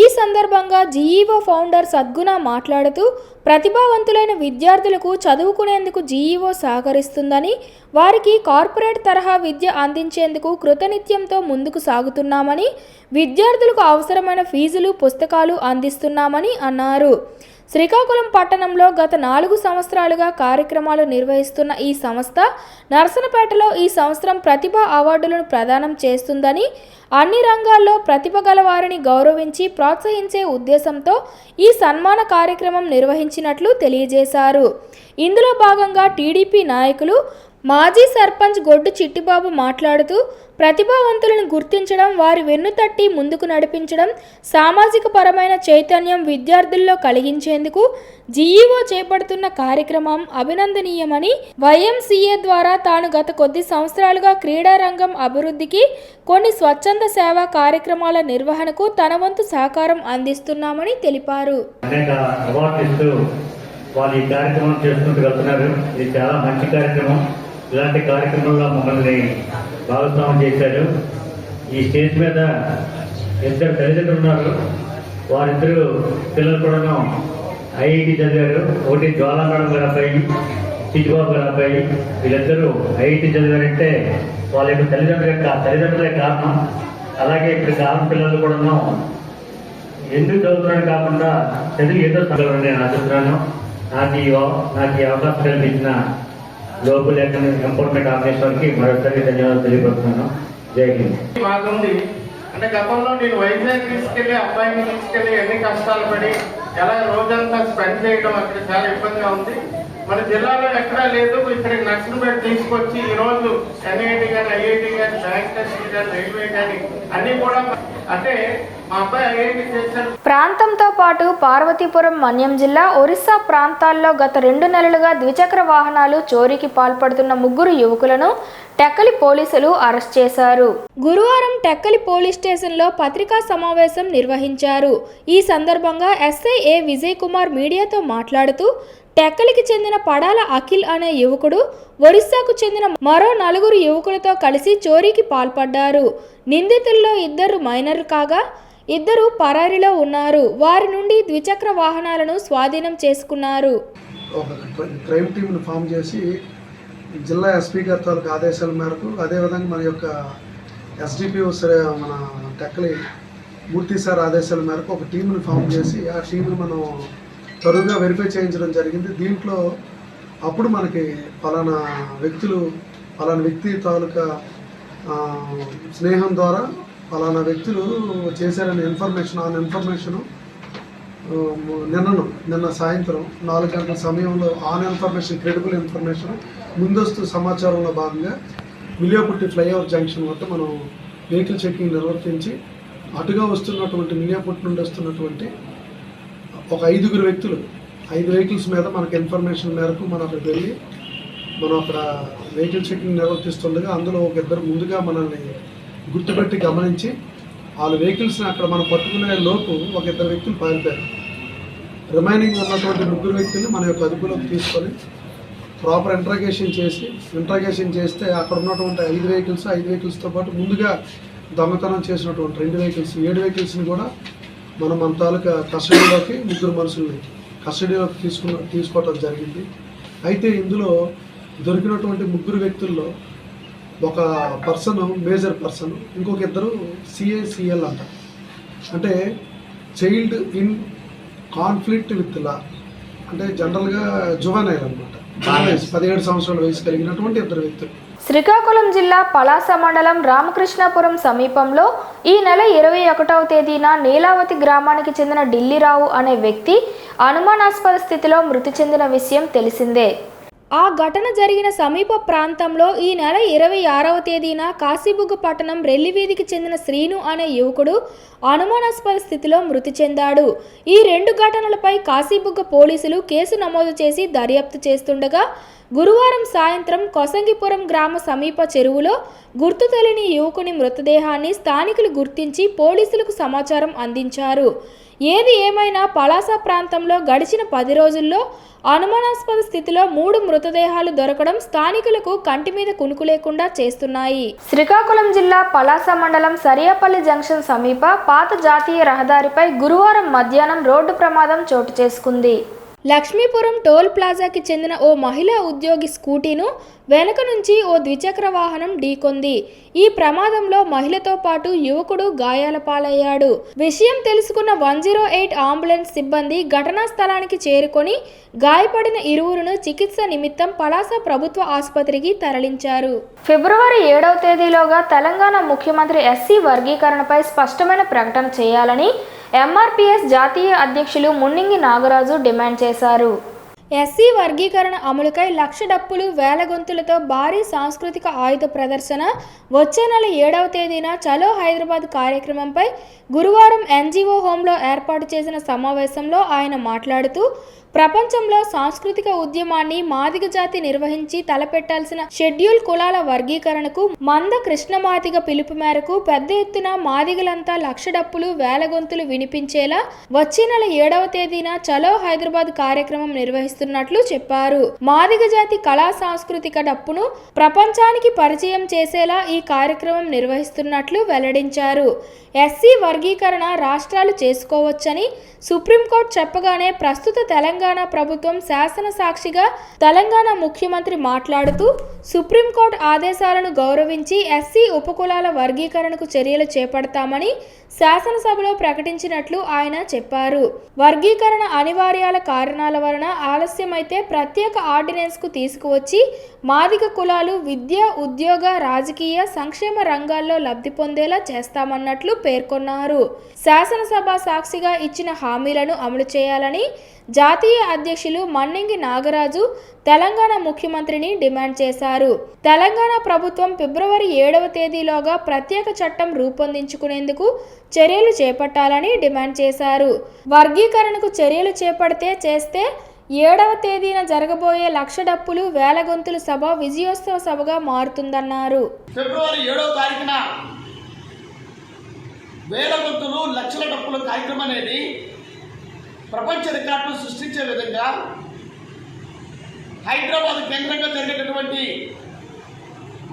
Speaker 1: ఈ సందర్భంగా జీఈఓ ఫౌండర్ సద్గుణ మాట్లాడుతూ, ప్రతిభావంతులైన విద్యార్థులకు చదువుకునేందుకు జీఈఓ సహకరిస్తుందని, వారికి కార్పొరేట్ తరహా విద్య అందించేందుకు కృతనిత్యంతో ముందుకు సాగుతున్నామని, విద్యార్థులకు అవసరమైన ఫీజులు, పుస్తకాలు అందిస్తున్నామని అన్నారు. శ్రీకాకుళం పట్టణంలో గత 4 సంవత్సరాలుగా కార్యక్రమాలు నిర్వహిస్తున్న ఈ సంస్థ నరసనపేటలో ఈ సంవత్సరం ప్రతిభా అవార్డులను ప్రదానం చేస్తుందని, అన్ని రంగాల్లో ప్రతిభ గల వారిని గౌరవించి ప్రోత్సహించే ఉద్దేశంతో ఈ సన్మాన కార్యక్రమం నిర్వహించినట్లు తెలియజేశారు. ఇందులో భాగంగా టీడీపీ నాయకులు మాజీ సర్పంచ్ గొడ్డు చిట్టిబాబు మాట్లాడుతూ, ప్రతిభావంతులను గుర్తించడం, వారి వెన్నుతట్టి ముందుకు నడిపించడం, సామాజిక పరమైన చైతన్యం విద్యార్థుల్లో కలిగించేందుకు జీఈఓ చేపడుతున్న కార్యక్రమం అభినందనీయమని, వైఎంసీఏ ద్వారా తాను గత కొద్ది సంవత్సరాలుగా క్రీడారంగం అభివృద్ధికి, కొన్ని స్వచ్ఛంద సేవా కార్యక్రమాల నిర్వహణకు తన వంతు సహకారం అందిస్తున్నామని తెలిపారు.
Speaker 11: వాళ్ళు ఈ కార్యక్రమం చేసుకుంటూ వెళ్తున్నారు. ఇది చాలా మంచి కార్యక్రమం. ఇలాంటి కార్యక్రమంలో మమ్మల్ని భాగస్వామ్యం చేశారు. ఈ స్టేజ్ మీద 2 తల్లిదండ్రులు ఉన్నారు. వారిద్దరు పిల్లలు కూడా ఐఐటి చదివారు. ఒకటి జ్వాలాంగడం గారి అబ్బాయి, చిట్టిబాబు గారి అబ్బాయి. వీళ్ళిద్దరూ ఐఐటి చదివారంటే వాళ్ళ యొక్క తల్లిదండ్రులే కారణం. అలాగే ఇప్పుడు కాలం పిల్లలు కూడా ఎందుకు చదువుతున్నాను కాకుండా చదివి ఏదో చదవాలని నేను ఆశిస్తున్నాను. నాకు ఈ అవకాశం కల్పించిన గ్లోబల్ ఎంపవర్మెంట్ ఆర్గనైజేషన్కి మరోసారి ధన్యవాదాలు తెలియపడుతున్నాను. జై హింద్.
Speaker 2: బాగుంది. అంటే గతంలో నేను వైజాగ్ తీసుకెళ్లి అబ్బాయిని తీసుకెళ్లి ఎన్ని కష్టాలు పడి ఎలా రోజంతా స్పెండ్ చేయడం అక్కడ చాలా ఇబ్బందిగా ఉంది. మన జిల్లాలో ఎక్కడా లేదు. ఇక్కడికి నర్సనపేట తీసుకొచ్చి ఈరోజు ఎన్ఐటి కానీ, ఐఐటి కానీ, బ్యాంక్ టెస్ట్ కానీ, రైల్వే కానీ అన్ని కూడా అంటే మా అబ్బాయి ఐఐటి చేశారు.
Speaker 1: ప్రాంతంతో పాటు పార్వతీపురం, మన్యం జిల్లా, ఒరిస్సా ప్రాంతాల్లో గత 2 నెలలుగా ద్విచక్ర వాహనాలు చోరీకి పాల్పడుతున్న 3 యువకులను టెక్కలి పోలీసులు అరెస్ట్ చేశారు. గురువారం టెక్కలి పోలీస్ స్టేషన్లో పత్రికా సమావేశం నిర్వహించారు. ఈ సందర్భంగా ఎస్ఐ ఏ విజయ్ కుమార్ మీడియాతో మాట్లాడుతూ, టెక్కలికి చెందిన పడాల అఖిల్ అనే యువకుడు ఒరిస్సాకు చెందిన మరో 4 యువకులతో కలిసి చోరీకి పాల్పడ్డారు. నిందితుల్లో 2 మైనర్లు కాగా 2 పరారీలో ఉన్నారు. వారి నుండి ద్విచక్ర వాహనాలను స్వాధీనం చేసుకున్నారు.
Speaker 2: ఒక క్రైమ్ టీమ్ను ఫామ్ చేసి జిల్లా ఎస్పీ గారి తాలూకు ఆదేశాల మేరకు, అదేవిధంగా మన యొక్క ఎస్డిపిఓ మన టెక్కలి మూర్తి సార్ ఆదేశాల మేరకు ఒక టీంను ఫామ్ చేసి ఆ టీంను మనం త్వరగా వెరిఫై చేయించడం జరిగింది. దీంట్లో అప్పుడు మనకి పలానా వ్యక్తి తాలూకా స్నేహం ద్వారా పలానా వ్యక్తులు చేశారనే ఇన్ఫర్మేషను నిన్న సాయంత్రం 4 గంటల సమయంలో క్రెడిబుల్ ఇన్ఫర్మేషన్ ముందస్తు సమాచారంలో భాగంగా మిలియాపుట్టి ఫ్లైఓవర్ జంక్షన్ వద్ద మనం వెహికల్ చెకింగ్ నిర్వర్తించి అటుగా వస్తున్నటువంటి మిలియాపుట్టి నుండి వస్తున్నటువంటి ఒక 5 వ్యక్తులు 5 వెహికల్స్ మీద మనకు ఇన్ఫర్మేషన్ మేరకు మనం అక్కడికి వెళ్ళి మనం అక్కడ వెహికల్ చెకింగ్ నిర్వర్తిస్తుండగా అందులో ఒక 2 ముందుగా మనల్ని గుర్తుపెట్టి గమనించి వాళ్ళ వెహికల్స్ని అక్కడ మనం పట్టుకునే లోపు ఒక 2 వ్యక్తులు పారిపోయారు. రిమైనింగ్ ఉన్నటువంటి 3 వ్యక్తుల్ని మన యొక్క అదుపులోకి తీసుకొని ప్రాపర్ ఇంట్రాగేషన్ చేస్తే అక్కడ ఉన్నటువంటి 5 వెహికల్స్తో పాటు ముందుగా దొంగతనం చేసినటువంటి 2 వెహికల్స్ 7 వెహికల్స్ని కూడా మన తాలూకా కస్టడీలోకి 3 మనుషుల్ని కస్టడీలోకి తీసుకోవటం జరిగింది. అయితే ఇందులో దొరికినటువంటి 3 వ్యక్తుల్లో ఒక పర్సన్ మేజర్ పర్సన్, ఇంకొక 2 CACL అంట, అంటే child in conflict with law, అంటే జనరల్గా జువెనైల్ అనమాట. 17 సంవత్సరాల వయసు కలిగినటువంటి 2 వ్యక్తులు.
Speaker 1: శ్రీకాకుళం జిల్లా పలాస మండలం రామకృష్ణాపురం సమీపంలో ఈ నెల 21వ తేదీన నీలావతి గ్రామానికి చెందిన ఢిల్లీరావు అనే వ్యక్తి అనుమానాస్పద స్థితిలో మృతి చెందిన విషయం తెలిసిందే. ఆ ఘటన జరిగిన సమీప ప్రాంతంలో ఈ నెల 26వ తేదీన కాశీబుగ్గ పట్టణం రెల్లివీధికి చెందిన శ్రీను అనే యువకుడు అనుమానాస్పద స్థితిలో మృతి చెందాడు. ఈ 2 ఘటనలపై కాశీబుగ్గ పోలీసులు కేసు నమోదు చేసి దర్యాప్తు చేస్తుండగా గురువారం సాయంత్రం కొసంగిపురం గ్రామ సమీప చెరువులో గుర్తు తెలియని యువకుని మృతదేహాన్ని స్థానికులు గుర్తించి పోలీసులకు సమాచారం అందించారు. ఏది ఏమైనా పలాస ప్రాంతంలో గడిచిన 10 రోజుల్లో అనుమానాస్పద స్థితిలో 3 మృతదేహాలు దొరకడం స్థానికులకు కంటి మీద కునుకు లేకుండా చేస్తున్నాయి. శ్రీకాకుళం జిల్లా పలాస మండలం సరియాపల్లి జంక్షన్ సమీప పాత జాతీయ రహదారిపై గురువారం మధ్యాహ్నం రోడ్డు ప్రమాదం చోటు చేసుకుంది. లక్ష్మీపురం టోల్ ప్లాజాకి చెందిన ఓ మహిళా ఉద్యోగి స్కూటీను వెనక నుంచి ఓ ద్విచక్ర వాహనం ఢీకొంది. ఈ ప్రమాదంలో మహిళతో పాటు యువకుడు గాయాల పాలయ్యాడు. విషయం తెలుసుకున్న 108 అంబులెన్స్ సిబ్బంది ఘటనా స్థలానికి చేరుకొని గాయపడిన ఇరువురును చికిత్స నిమిత్తం పలాస ప్రభుత్వ ఆసుపత్రికి తరలించారు. ఫిబ్రవరి 7వ తేదీలోగా తెలంగాణ ముఖ్యమంత్రి ఎస్సీ వర్గీకరణపై స్పష్టమైన ప్రకటన చేయాలని MRPS జాతీయ అధ్యక్షులు మున్నింగి నాగరాజు డిమాండ్ చేశారు. ఎస్సీ వర్గీకరణ అమలుకై 1,00,000 డప్పులు, వేల గొంతులతో భారీ సాంస్కృతిక ఆయుధ ప్రదర్శన వచ్చే నెల 7వ తేదీన చలో హైదరాబాద్ కార్యక్రమంపై గురువారం NGO హోంలో ఏర్పాటు చేసిన సమావేశంలో ఆయన మాట్లాడుతూ ప్రపంచంలో సాంస్కృతిక ఉద్యమాన్ని మాదిగ జాతి నిర్వహించి తలపెట్టాల్సిన షెడ్యూల్ కులాల వర్గీకరణకు మంద కృష్ణమాదిగ పిలుపు మేరకు పెద్ద ఎత్తున మాదిగలంతా 1,00,000 డప్పులు, వేల గొంతులు వినిపించేలా వచ్చే నెల 7వ తేదీన చలో హైదరాబాద్ కార్యక్రమం నిర్వహిస్తున్నట్లు చెప్పారు. మాదిగ జాతి కళా సాంస్కృతిక డప్పును ప్రపంచానికి పరిచయం చేసేలా ఈ కార్యక్రమం నిర్వహిస్తున్నట్లు వెల్లడించారు. ఎస్సీ వర్గీకరణ రాష్ట్రాలు చేసుకోవచ్చని సుప్రీంకోర్టు చెప్పగానే ప్రస్తుత తెలంగాణ ప్రభుత్వం శాసన సాక్షిగా తెలంగాణ ముఖ్యమంత్రి మాట్లాడుతూ సుప్రీంకోర్టు ఆదేశాలను గౌరవించి ఎస్సీ ఉపకులాల వర్గీకరణకు చర్యలు చేపడతామని శాసనసభలో ప్రకటించినట్లు ఆయన చెప్పారు. వర్గీకరణ అనివార్యాల కారణాల వలన ఆలస్యమైతే ప్రత్యేక ఆర్డినెన్స్కు తీసుకువచ్చి మాదిగ కులాలు విద్య, ఉద్యోగ, రాజకీయ, సంక్షేమ రంగాల్లో లబ్ధి పొందేలా చేస్తామన్నట్లు పేర్కొన్నారు. శాసనసభ సాక్షిగా ఇచ్చిన హామీలను అమలు చేయాలని జాతీయ అధ్యక్షులు మన్నింగి నాగరాజు తెలంగాణ ముఖ్యమంత్రిని డిమాండ్ చేశారు. తెలంగాణ ప్రభుత్వం ఫిబ్రవరి 7వ తేదీలోగా ప్రత్యేక చట్టం రూపొందించుకునేందుకు చర్యలు చేపట్టాలని డిమాండ్ చేశారు. వర్గీకరణకు చర్యలు చేస్తే 7వ తేదీన జరగబోయే 1,00,000 డప్పులు, వేల గొంతుల సభ విజయోత్సవ సభగా మారుతుందన్నారు.
Speaker 12: ఫిబ్రవరి 7వ తారీఖున వేల గొంతులు, 1,00,000 డప్పుల కార్యక్రమం అనేది ప్రపంచ రికార్డును సృష్టించే విధంగా హైదరాబాద్ కేంద్రంగా జరిగేటటువంటి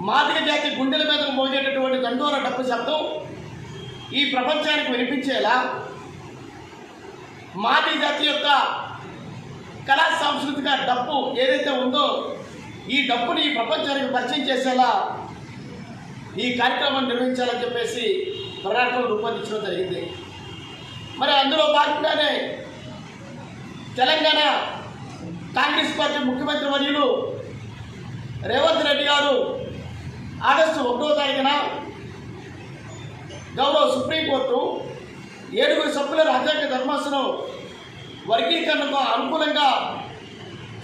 Speaker 12: మాదిగ జాతి గుండెల మీద మోగేటటువంటి దండోర డప్పు శబ్దం ఈ ప్రపంచానికి వినిపించేలా మాదిగ జాతి యొక్క కళా సాంస్కృతిక డప్పు ఏదైతే ఉందో ఈ డప్పుని ఈ ప్రపంచానికి పరిచయం చేసేలా ఈ కార్యక్రమాన్ని నిర్వహించాలని చెప్పేసి ప్రణాళికలు రూపొందించడం జరిగింది. మరి అందులో భాగంగానే తెలంగాణ కాంగ్రెస్ పార్టీ ముఖ్యమంత్రి వర్యులు రేవంత్ రెడ్డి గారు ఆగస్టు 1వ తారీఖున గౌరవ సుప్రీంకోర్టు 7 సభ్యుల రాజ్యాంగ ధర్మాసనం వర్గీకరణకు అనుకూలంగా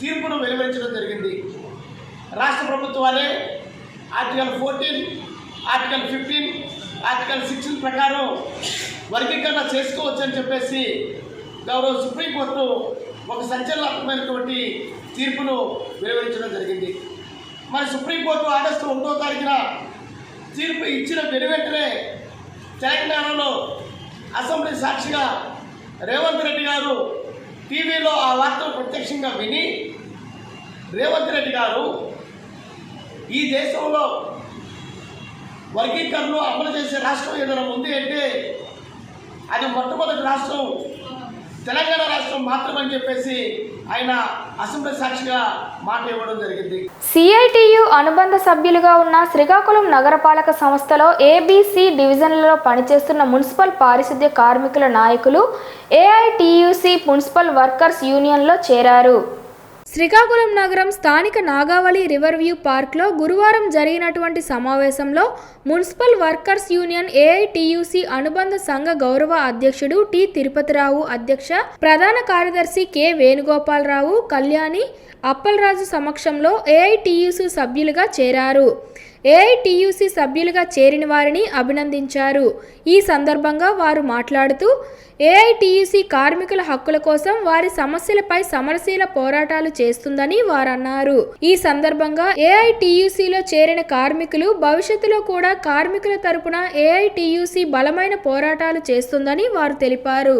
Speaker 12: తీర్పును వెలువరించడం జరిగింది. రాష్ట్ర ప్రభుత్వాలే ఆర్టికల్ 14, ఆర్టికల్ 15, ఆర్టికల్ 16 ప్రకారం వర్గీకరణ చేసుకోవచ్చని చెప్పేసి గౌరవ సుప్రీంకోర్టు ఒక సంచలనాత్మకమైనటువంటి తీర్పును వెలువరించడం జరిగింది. మరి సుప్రీంకోర్టు ఆగస్టు 1వ తారీఖున తీర్పు ఇచ్చిన వెనువెంటనే తెలంగాణలో అసెంబ్లీ సాక్షిగా రేవంత్ రెడ్డి గారు టీవీలో ఆ వార్తను ప్రత్యక్షంగా విని రేవంత్ రెడ్డి గారు ఈ దేశంలో వర్గీకరణను అమలు చేసే రాష్ట్రం ఏదైనా ఉంది అంటే అది మొట్టమొదటి రాష్ట్రం తెలంగాణ రాష్ట్రం మాత్రమని చెప్పేసి ఆయన అసెంబ్లీ సాక్షిగా మాట ఇవ్వడం జరిగింది.
Speaker 1: సిఐటియు అనుబంధ సభ్యులుగా ఉన్న శ్రీకాకుళం నగరపాలక సంస్థలో ఏబిసి డివిజన్లలో పనిచేస్తున్న మున్సిపల్ పారిశుద్ధ్య కార్మికుల నాయకులు ఏఐటియుసి మున్సిపల్ వర్కర్స్ యూనియన్లో చేరారు. శ్రీకాకుళం నగరం స్థానిక నాగావళి రివర్ వ్యూ పార్క్లో గురువారం జరిగినటువంటి సమావేశంలో మున్సిపల్ వర్కర్స్ యూనియన్ ఏఐటియుసి అనుబంధ సంఘ గౌరవ అధ్యక్షుడు టి తిరుపతిరావు అధ్యక్ష, ప్రధాన కార్యదర్శి కె వేణుగోపాలరావు, కళ్యాణి, అప్పలరాజు సమక్షంలో ఏఐటియుసి సభ్యులుగా చేరారు. ఏఐటియుసి సభ్యులుగా చేరిన వారిని అభినందించారు. ఈ సందర్భంగా వారు మాట్లాడుతూ ఏఐటియుసి కార్మికుల హక్కుల కోసం వారి సమస్యలపై సమరశీల పోరాటాలు చేస్తుందని వారన్నారు. ఈ సందర్భంగా ఏఐటియుసిలో చేరిన కార్మికులు భవిష్యత్తులో కూడా కార్మికుల తరపున ఏఐటియుసి బలమైన పోరాటాలు చేస్తుందని వారు తెలిపారు.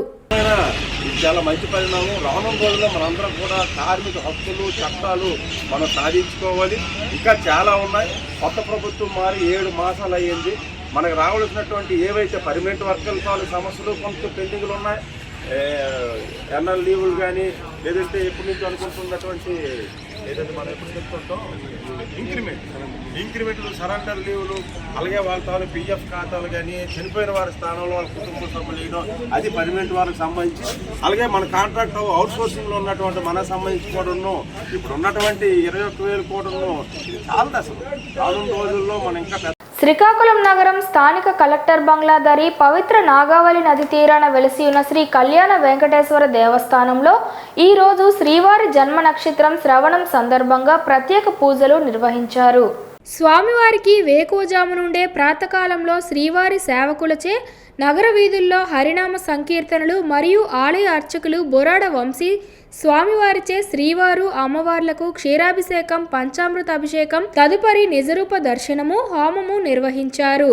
Speaker 13: చాలా మంచి పరిణామం. రానున్న రోజుల్లో మనందరం కూడా కార్మిక హక్కులు చట్టాలు మనం సాధించుకోవాలి. ఇంకా చాలా ఉన్నాయి. కొత్త ప్రభుత్వం మారి 7 మాసాలు అయ్యింది. మనకు రావాల్సినటువంటి ఏవైతే పర్మనెంట్ వర్కర్ల తాలూకు సమస్యలు కొంత పెండింగ్లు ఉన్నాయి. ఎన్ఎల్ లీవులు కానీ లేదంటే ఎప్పటి నుంచి అనుకుంటున్నటువంటి ఏదైతే మనం ఎప్పుడు చెప్పుకుంటాం ఇంక్రిమెంట్లు, సరెండర్ లీవులు, అలాగే వాళ్ళ తాలూకు పిఎఫ్ ఖాతాలు కానీ చనిపోయిన వారి స్థానంలో వాళ్ళ కుటుంబ సభ్యులు వేయడం, అది పర్మనెంట్ వారికి సంబంధించి, అలాగే మన కాంట్రాక్ట్ అవుట్ సోర్సింగ్లో ఉన్నటువంటి మనకు సంబంధించి కూడా ఇప్పుడు ఉన్నటువంటి 21,000 కోట్లను చాలా అసలు రానున్న రోజుల్లో మనం ఇంకా
Speaker 1: శ్రీకాకుళం నగరం స్థానిక కలెక్టర్ బంగ్లా దరి పవిత్ర నాగావళి నది తీరాన వెలిసి ఉన్న శ్రీ కళ్యాణ వెంకటేశ్వర దేవస్థానంలో ఈరోజు శ్రీవారి జన్మ నక్షత్రం శ్రవణం సందర్భంగా ప్రత్యేక పూజలు నిర్వహించారు. స్వామివారికి వేకువజాము నుండే ప్రాతకాలంలో శ్రీవారి సేవకులచే నగర వీధుల్లో హరినామ సంకీర్తనలు మరియు ఆలయ అర్చకులు బొరాడ వంశీ స్వామివారిచే శ్రీవారు అమ్మవార్లకు క్షీరాభిషేకం, పంచామృత అభిషేకం, తదుపరి నిజరూప దర్శనము, హోమము నిర్వహించారు.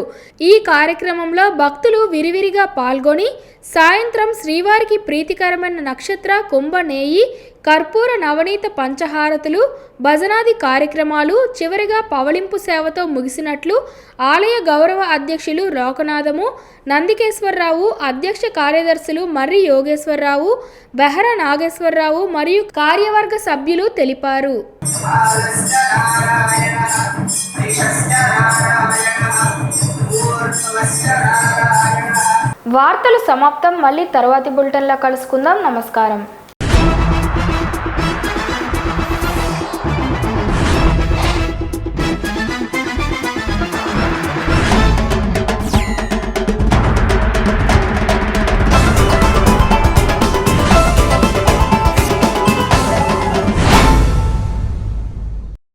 Speaker 1: ఈ కార్యక్రమంలో భక్తులు విరివిరిగా పాల్గొని సాయంత్రం శ్రీవారికి ప్రీతికరమైన నక్షత్ర, కుంభ నేయి, కర్పూర నవనీత పంచహారతులు, భజనాది కార్యక్రమాలు చివరిగా పవళింపు సేవతో ముగిసినట్లు ఆలయ గౌరవ అధ్యక్షులు లోకనాథము, నందికేశ్వరరావు, అధ్యక్ష కార్యదర్శులు మర్రి యోగేశ్వరరావు, బెహర నాగేశ్వరరావు మరియు కార్యవర్గ సభ్యులు తెలిపారు. వార్తలు సమాప్తం. మళ్ళీ తరువాతి బులెటిన్లో కలుసుకుందాం. నమస్కారం.